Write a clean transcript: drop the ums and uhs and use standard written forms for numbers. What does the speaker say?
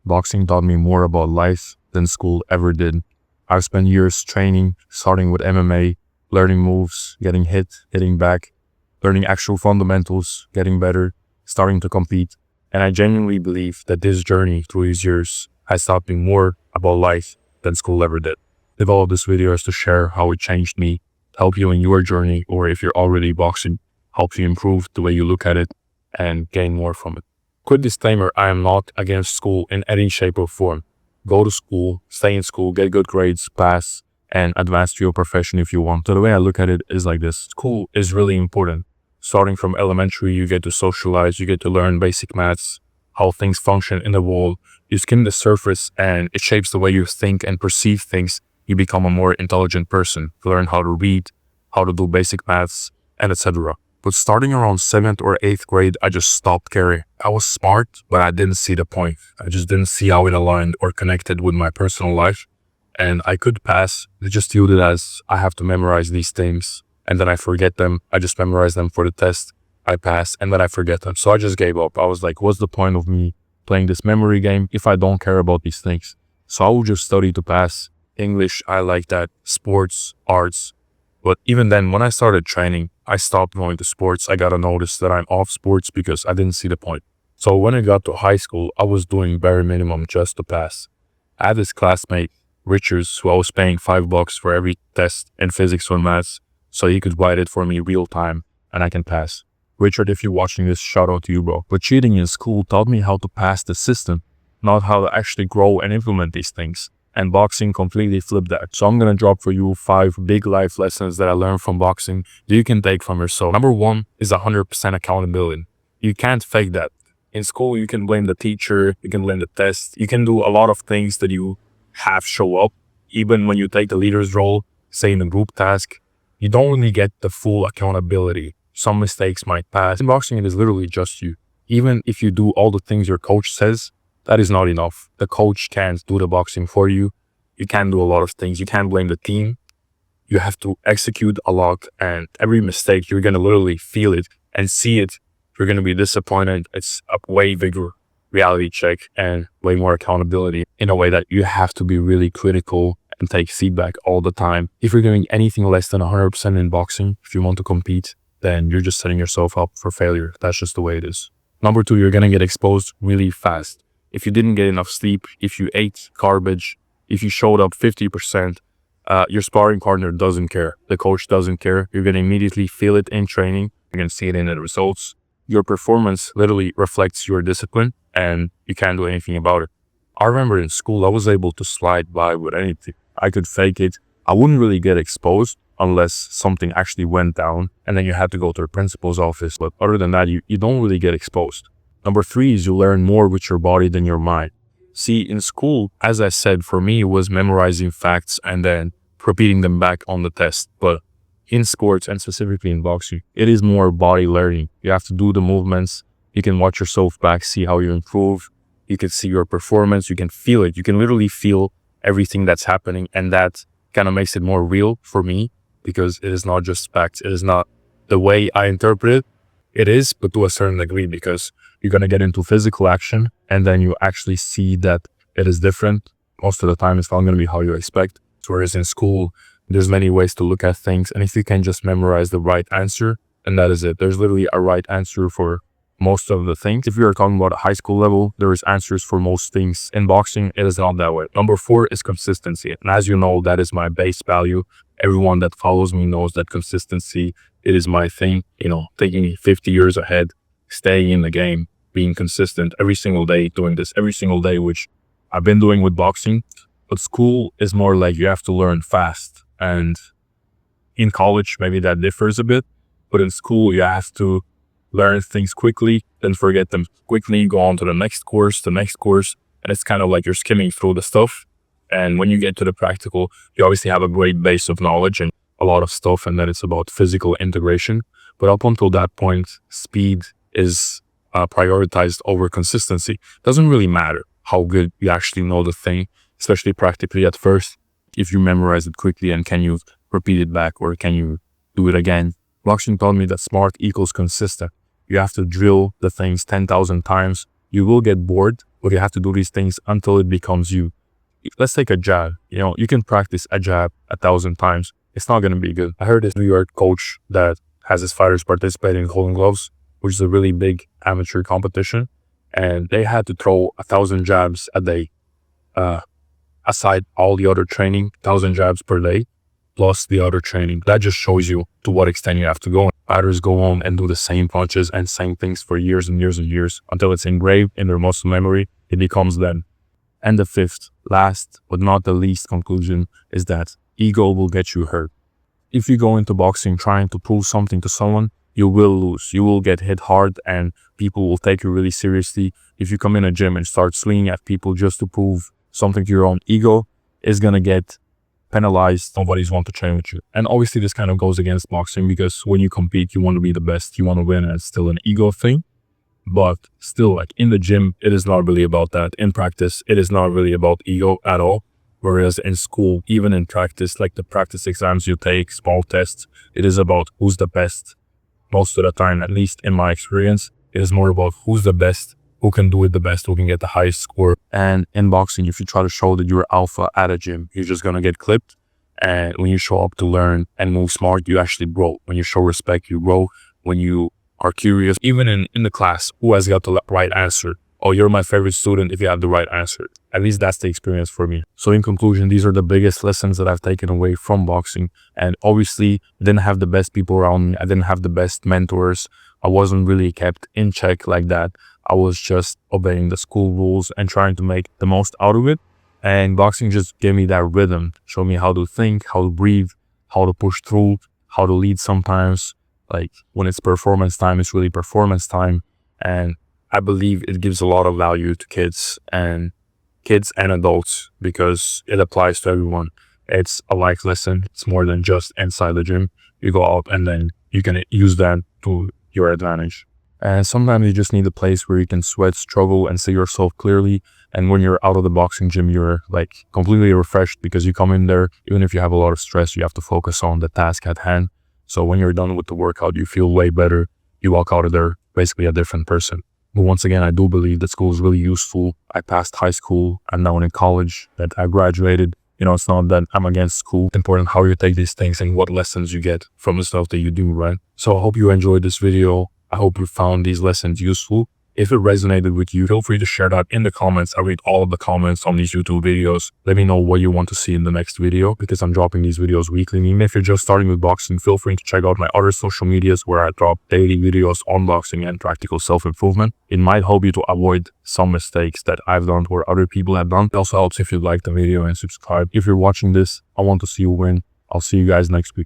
Boxing taught me more about life than school ever did. I've spent years training, starting with MMA, learning moves, getting hit, hitting back, learning actual fundamentals, getting better, starting to compete. And I genuinely believe that this journey through these years has taught me more about life than school ever did. The goal of this video is to share how it changed me, help you in your journey, or if you're already boxing, help you improve the way you look at it and gain more from it. Quick disclaimer, I am not against school in any shape or form. Go to school, stay in school, get good grades, pass, and advance to your profession if you want. So the way I look at it is like this. School is really important. Starting from elementary, you get to socialize, you get to learn basic maths, how things function in the world. You skim the surface and it shapes the way you think and perceive things. You become a more intelligent person. You learn how to read, how to do basic maths, and etc. But starting around 7th or 8th grade, I just stopped caring. I was smart, but I didn't see the point. I just didn't see how it aligned or connected with my personal life. And I could pass. I just viewed it as I have to memorize these things. And then I forget them. I just memorize them for the test. I pass, and then I forget them. So I just gave up. I was like, what's the point of me playing this memory game if I don't care about these things? So I will just study to pass. English, I like that. Sports, arts. But even then, when I started training, I stopped going to sports. I got a notice that I'm off sports because I didn't see the point. So when I got to high school, I was doing bare minimum just to pass. I had this classmate, Richards, who I was paying $5 for every test in physics or maths, so he could write it for me real time and I can pass. Richard, if you're watching this, shout out to you, bro. But cheating in school taught me how to pass the system, not how to actually grow and implement these things. And boxing completely flipped that. So I'm going to drop for you 5 big life lessons that I learned from boxing that you can take from yourself. Number 1 is 100% accountability. You can't fake that. In school, you can blame the teacher, you can blame the test, you can do a lot of things that you have show up. Even when you take the leader's role, say in a group task, you don't really get the full accountability. Some mistakes might pass. In boxing, it is literally just you. Even if you do all the things your coach says, that is not enough. The coach can't do the boxing for you. You can't do a lot of things. You can't blame the team. You have to execute a lot, and every mistake, you're going to literally feel it and see it. You're going to be disappointed. It's a way bigger reality check and way more accountability in a way that you have to be really critical and take feedback all the time. If you're doing anything less than 100% in boxing, if you want to compete, then you're just setting yourself up for failure. That's just the way it is. Number 2, you're going to get exposed really fast. If you didn't get enough sleep, if you ate garbage, if you showed up 50%, your sparring partner doesn't care. The coach doesn't care. You're going to immediately feel it in training. You're going to see it in the results. Your performance literally reflects your discipline, and you can't do anything about it. I remember in school, I was able to slide by with anything. I could fake it. I wouldn't really get exposed unless something actually went down, and then you had to go to the principal's office. But other than that, you don't really get exposed. Number 3 is you learn more with your body than your mind. See, in school, as I said, for me, it was memorizing facts and then repeating them back on the test. But in sports, and specifically in boxing, it is more body learning. You have to do the movements. You can watch yourself back, see how you improve. You can see your performance. You can feel it. You can literally feel everything that's happening. And that kind of makes it more real for me because it is not just facts. It is not the way I interpret it. It is, but to a certain degree, because you're going to get into physical action and then you actually see that it is different. Most of the time, it's not going to be how you expect. Whereas in school, there's many ways to look at things. And if you can just memorize the right answer, and that is it. There's literally a right answer for most of the things. If you're talking about a high school level, there is answers for most things. In boxing, it is not that way. Number 4 is consistency. And as you know, that is my base value. Everyone that follows me knows that consistency, it is my thing. Taking me 50 years ahead, staying in the game, being consistent every single day, doing this every single day, which I've been doing with boxing. But school is more like you have to learn fast. And in college, maybe that differs a bit. But in school, you have to learn things quickly, then forget them quickly, go on to the next course. And it's kind of like you're skimming through the stuff. And when you get to the practical, you obviously have a great base of knowledge and a lot of stuff. And then it's about physical integration. But up until that point, speed is prioritized over consistency. Doesn't really matter how good you actually know the thing, especially practically at first. If you memorize it quickly and can you repeat it back or can you do it again? Boxing taught me that smart equals consistent. You have to drill the things 10,000 times. You will get bored but you have to do these things until it becomes you. Let's take a jab. You can practice a jab 1,000 times. It's not going to be good. I heard this New York coach that has his fighters participating in Golden Gloves, which is a really big amateur competition. And they had to throw 1,000 jabs a day, aside all the other training, 1,000 jabs per day, plus the other training. That just shows you to what extent you have to go. Fighters go on and do the same punches and same things for years and years and years until it's engraved in their muscle memory. It becomes them. And the fifth, last but not the least conclusion is that ego will get you hurt. If you go into boxing trying to prove something to someone, you will lose. You will get hit hard and people will take you really seriously. If you come in a gym and start swinging at people just to prove something to your own ego, it's going to get penalized. Nobody's want to train with you. And obviously this kind of goes against boxing because when you compete, you want to be the best. You want to win, and it's still an ego thing. But still, like in the gym, it is not really about that. In practice, it is not really about ego at all. Whereas in school, even in practice, like the practice exams you take, small tests, it is about who's the best. Most of the time, at least in my experience, it is more about who's the best, who can do it the best, who can get the highest score. And in boxing, if you try to show that you're alpha at a gym, you're just going to get clipped. And when you show up to learn and move smart, you actually grow. When you show respect, you grow. When you are curious, even in the class, who has got the right answer? Oh, you're my favorite student if you have the right answer. At least that's the experience for me. So in conclusion, these are the biggest lessons that I've taken away from boxing. And obviously, I didn't have the best people around me. I didn't have the best mentors. I wasn't really kept in check like that. I was just obeying the school rules and trying to make the most out of it. And boxing just gave me that rhythm, showed me how to think, how to breathe, how to push through, how to lead sometimes. Like when it's performance time, it's really performance time. And I believe it gives a lot of value to kids and adults because it applies to everyone. It's a life lesson. It's more than just inside the gym. You go out and then you can use that to your advantage. And sometimes you just need a place where you can sweat, struggle, and see yourself clearly. And when you're out of the boxing gym, you're like completely refreshed because you come in there, even if you have a lot of stress, you have to focus on the task at hand. So when you're done with the workout, you feel way better. You walk out of there basically a different person. But once again, I do believe that school is really useful. I passed high school. I'm now in college, that I graduated. It's not that I'm against school. It's important how you take these things and what lessons you get from the stuff that you do, right? So I hope you enjoyed this video. I hope you found these lessons useful. If it resonated with you, feel free to share that in the comments. I read all of the comments on these YouTube videos. Let me know what you want to see in the next video because I'm dropping these videos weekly. And even if you're just starting with boxing, feel free to check out my other social medias where I drop daily videos on boxing and practical self-improvement. It might help you to avoid some mistakes that I've done or other people have done. It also helps if you like the video and subscribe. If you're watching this, I want to see you win. I'll see you guys next week.